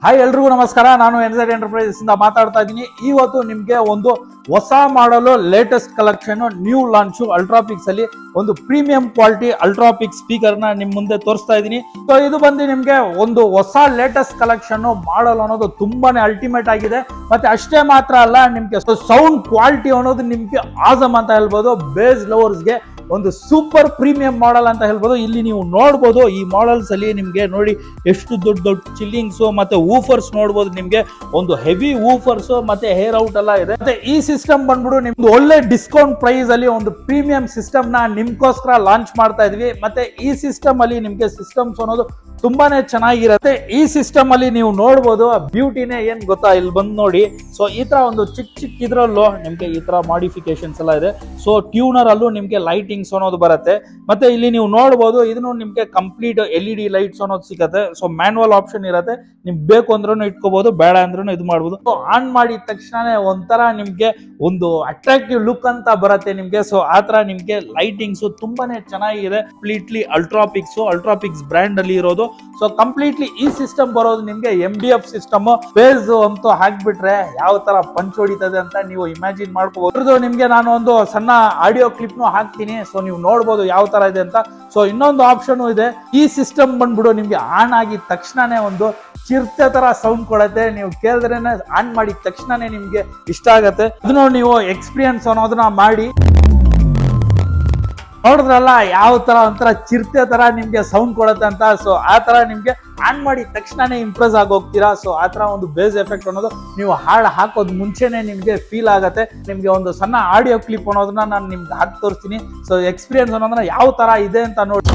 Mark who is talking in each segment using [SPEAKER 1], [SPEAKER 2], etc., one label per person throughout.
[SPEAKER 1] Hi ಎಲ್ರಿಗೂ ನಮಸ್ಕಾರ. ನಾನು NZ ಎಂಟರ್ಪ್ರೈಸಸ್ ಇಂದ ಮಾತಾಡ್ತಾ ಇದ್ದೀನಿ. ಇವತ್ತು ನಿಮ್ಗೆ ಒಂದು ಹೊಸ ಮಾಡಲು latest collection new launch Ultrapix ಅಲ್ಲಿ ಒಂದು ಪ್ರೀಮಿಯಂ ಕ್ವಾಲಿಟಿ ಅಲ್ಟ್ರಾಪಿಕ್ಸ್ ಸ್ಪೀಕರ್ ನ ನಿಮ್ ಮುಂದೆ ತೋರಿಸ್ತಾ ಇದ್ದೀನಿ. ಸೊ ಇದು ಬಂದು ನಿಮ್ಗೆ ಒಂದು ಹೊಸ ಲೇಟೆಸ್ಟ್ ಕಲೆಕ್ಷನ್ ಮಾಡಲ್ ಅನ್ನೋದು ತುಂಬಾನೇ ಅಲ್ಟಿಮೇಟ್ ಆಗಿದೆ. ಮತ್ತೆ ಅಷ್ಟೇ ಮಾತ್ರ ಅಲ್ಲ, ನಿಮ್ಗೆ ಸೌಂಡ್ ಕ್ವಾಲಿಟಿ ಅನ್ನೋದು ನಿಮ್ಗೆ ಆಸಮ್ ಅಂತ ಹೇಳ್ಬೋದು. ಬೇಸ್ ಲವರ್ಸ್ಗೆ ಒಂದು ಸೂಪರ್ ಪ್ರೀಮಿಯಂ ಮಾಡೆಲ್ ಅಂತ ಹೇಳ್ಬೋದು. ಇಲ್ಲಿ ನೀವು ನೋಡ್ಬೋದು ಈ ಮಾಡೆಲ್ಸ್ ಅಲ್ಲಿ ನಿಮ್ಗೆ ನೋಡಿ ಎಷ್ಟು ದೊಡ್ಡ ದೊಡ್ಡ ಚಿಲ್ಲಿಂಗ್ಸ್ ಮತ್ತೆ ವೂಫರ್ಸ್ ನೋಡ್ಬೋದು. ನಿಮ್ಗೆ ಒಂದು ಹೆವಿ ವೂಫರ್ಸ್ ಮತ್ತೆ ಹೇರ್ ಔಟ್ ಎಲ್ಲ ಇದೆ. ಮತ್ತೆ ಈ ಸಿಸ್ಟಮ್ ಬಂದ್ಬಿಟ್ಟು ನಿಮ್ಗೆ ಒಳ್ಳೆ ಡಿಸ್ಕೌಂಟ್ ಪ್ರೈಸ್ ಅಲ್ಲಿ ಒಂದು ಪ್ರೀಮಿಯಂ ಸಿಸ್ಟಮ್ ನ ನಿಮ್ಗೋಸ್ಕರ ಲಾಂಚ್ ಮಾಡ್ತಾ ಇದ್ವಿ. ಮತ್ತೆ ಈ ಸಿಸ್ಟಮ್ ಅಲ್ಲಿ ನಿಮ್ಗೆ ಸಿಸ್ಟಮ್ಸ್ ಅನ್ನೋದು ತುಂಬಾನೇ ಚೆನ್ನಾಗಿರುತ್ತೆ. ಈ ಸಿಸ್ಟಮ್ ಅಲ್ಲಿ ನೀವು ನೋಡ್ಬೋದು ಬ್ಯೂಟಿನೇ ಏನ್ ಗೊತ್ತಾ, ಇಲ್ಲಿ ಬಂದ್ ನೋಡಿ. ಸೊ ಈ ತರ ಒಂದು ಚಿಕ್ಕ ಇದ್ರಲ್ಲೂ ನಿಮ್ಗೆ ಈ ತರ ಮಾಡಿಫಿಕೇಶನ್ಸ್ ಎಲ್ಲ ಇದೆ. ಸೊ ಟ್ಯೂನರ್ ಅಲ್ಲೂ ನಿಮ್ಗೆ ಲೈಟಿಂಗ್ಸ್ ಅನ್ನೋದು ಬರುತ್ತೆ. ಮತ್ತೆ ಇಲ್ಲಿ ನೀವು ನೋಡ್ಬೋದು ಇದನ್ನು ನಿಮ್ಗೆ ಕಂಪ್ಲೀಟ್ LED ಲೈಟ್ಸ್ ಅನ್ನೋದು ಸಿಗುತ್ತೆ. ಸೊ ಮ್ಯಾನುವಲ್ ಆಪ್ಷನ್ ಇರುತ್ತೆ. ನಿಮ್ ಬೇಕು ಅಂದ್ರೂ ಇಟ್ಕೋಬಹುದು, ಬೇಡ ಅಂದ್ರೂ ಇದು ಮಾಡ್ಬೋದು. ಸೊ ಆನ್ ಮಾಡಿದ ತಕ್ಷಣ ಒಂಥರ ನಿಮ್ಗೆ ಒಂದು ಅಟ್ರಾಕ್ಟಿವ್ ಲುಕ್ ಅಂತ ಬರುತ್ತೆ ನಿಮ್ಗೆ. ಸೊ ಆತರ ನಿಮ್ಗೆ ಲೈಟಿಂಗ್ಸ್ ತುಂಬಾನೇ ಚೆನ್ನಾಗಿದೆ. ಕಂಪ್ಲೀಟ್ಲಿ ಅಲ್ಟ್ರಾಪಿಕ್ಸ್ ಬ್ರ್ಯಾಂಡ್ ಅಲ್ಲಿ ಇರೋದು. ಸೊ ಕಂಪ್ಲೀಟ್ಲಿ ಈ ಸಿಸ್ಟಮ್ ಬರೋದು ನಿಮ್ಗೆ MDF ಸಿಸ್ಟಮ್. ಬೇಸ್ ಅಂತೂ ಹಾಕ್ಬಿಟ್ರೆ ಯಾವ ತರ ಪಂಚ್ ಹೊಡಿತದೆ ಅಂತ ನೀವು ಇಮ್ಯಾಜಿನ್ ಮಾಡ್ಕೋಬಹುದು. ನಿಮ್ಗೆ ನಾನು ಒಂದು ಸಣ್ಣ ಆಡಿಯೋ ಕ್ಲಿಪ್ ನು ಹಾಕ್ತೀನಿ. ಸೊ ನೀವು ನೋಡ್ಬೋದು ಯಾವ ತರ ಇದೆ ಅಂತ. ಸೊ ಇನ್ನೊಂದು ಆಪ್ಷನ್ ಇದೆ. ಈ ಸಿಸ್ಟಮ್ ಬಂದ್ಬಿಡು ನಿಮ್ಗೆ ಆನ್ ಆಗಿದ ತಕ್ಷಣನೇ ಒಂದು ಚಿರತೆ ತರ ಸೌಂಡ್ ಕೊಡುತ್ತೆ. ನೀವು ಕೇಳಿದ್ರೇನೆ ಆನ್ ಮಾಡಿದ ತಕ್ಷಣನೇ ನಿಮ್ಗೆ ಇಷ್ಟ ಆಗತ್ತೆ. ಅದನ್ನ ನೀವು ಎಕ್ಸ್ಪೀರಿಯನ್ಸ್ ಅನ್ನೋದನ್ನ ಮಾಡಿ ನೋಡಿದ್ರಲ್ಲ ಯಾವ ತರ ಒಂಥರ ಚಿರತೆ ತರ ನಿಮ್ಗೆ ಸೌಂಡ್ ಕೊಡುತ್ತೆ ಅಂತ. ಸೊ ಆ ತರ ನಿಮ್ಗೆ ಆನ್ ಮಾಡಿದ ತಕ್ಷಣನೇ ಇಂಪ್ರೆಸ್ ಆಗೋಗ್ತೀರಾ. ಸೊ ಆ ತರ ಒಂದು ಬೇಸ್ ಎಫೆಕ್ಟ್ ಅನ್ನೋದು ನೀವು ಹಾಡು ಹಾಕೋದ್ ಮುಂಚೆನೆ ನಿಮ್ಗೆ ಫೀಲ್ ಆಗತ್ತೆ. ನಿಮ್ಗೆ ಒಂದು ಸಣ್ಣ ಆಡಿಯೋ ಕ್ಲಿಪ್ ಅನ್ನೋದನ್ನ ನಾನು ನಿಮ್ಗೆ ಹಾಕಿ ತೋರಿಸ್ತೀನಿ. ಸೊ ಎಕ್ಸ್ಪೀರಿಯನ್ಸ್ ಅನ್ನೋದನ್ನ ಯಾವ ತರ ಇದೆ ಅಂತ ನೋಡಿ.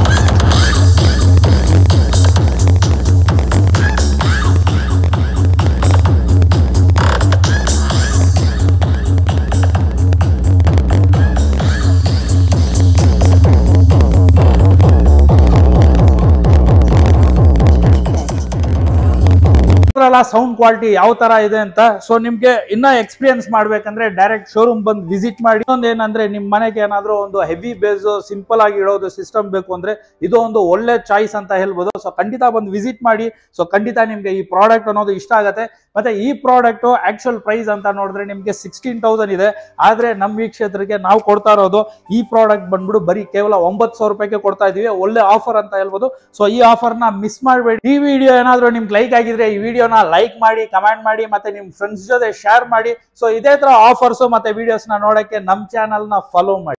[SPEAKER 1] ಸೌಂಡ್ ಕ್ವಾಲಿಟಿ ಯಾವ ತರ ಇದೆ ಅಂತ. ಸೊ ನಿಮ್ಗೆ ಇನ್ನ ಎಕ್ಸ್ಪೀರಿಯನ್ಸ್ ಮಾಡ್ಬೇಕಂದ್ರೆ ಡೈರೆಕ್ಟ್ ಶೋರೂಮ್ ಬಂದು ವಿಸಿಟ್ ಮಾಡಿ. ಏನಂದ್ರೆ ನಿಮ್ ಮನೆಗೆ ಏನಾದ್ರು ಒಂದು ಹೆವಿ ಬೇಸ್ ಸಿಂಪಲ್ ಆಗಿ ಇಡೋದು ಸಿಸ್ಟಮ್ ಬೇಕು ಅಂದ್ರೆ ಇದು ಒಂದು ಒಳ್ಳೆ ಚಾಯ್ಸ್ ಅಂತ ಹೇಳ್ಬೋದು. ಸೊ ಖಂಡಿತ ಬಂದು ವಿಸಿಟ್ ಮಾಡಿ. ಸೊ ಖಂಡಿತ ನಿಮ್ಗೆ ಈ ಪ್ರಾಡಕ್ಟ್ ಅನ್ನೋದು ಇಷ್ಟ ಆಗತ್ತೆ. ಮತ್ತೆ ಈ ಪ್ರಾಡಕ್ಟ್ ಆಕ್ಚುಯಲ್ ಪ್ರೈಸ್ ಅಂತ ನೋಡಿದ್ರೆ ನಿಮ್ಗೆ 16,000 ಇದೆ. ಆದ್ರೆ ನಮ್ ವೀಕ್ಷಕರಿಗೆ ನಾವು ಕೊಡ್ತಾ ಇರೋದು ಈ ಪ್ರಾಡಕ್ಟ್ ಬಂದ್ಬಿಟ್ಟು ಬರೀ ಕೇವಲ 9,000 ರೂಪಾಯಿಗೆ ಕೊಡ್ತಾ ಇದೀವಿ. ಒಳ್ಳೆ ಆಫರ್ ಅಂತ ಹೇಳ್ಬೋದು. ಸೊ ಈ ಆಫರ್ ನ ಮಿಸ್ ಮಾಡಬೇಡಿ. ಈ ವಿಡಿಯೋ ಏನಾದ್ರು ನಿಮ್ಗೆ ಲೈಕ್ ಆಗಿದ್ರೆ ಈ ವಿಡಿಯೋನ ಲೈಕ್ ಮಾಡಿ, ಕಮೆಂಟ್ ಮಾಡಿ, ಮತ್ತೆ ನಿಮ್ ಫ್ರೆಂಡ್ಸ್ ಜೊತೆ ಶೇರ್ ಮಾಡಿ. ಸೊ ಇದೇ ತರ ಆಫರ್ಸ್ ಮತ್ತೆ ವಿಡಿಯೋಸ್ ನ ನೋಡಕ್ಕೆ ನಮ್ ಚಾನಲ್ ನ ಫಾಲೋ ಮಾಡಿ.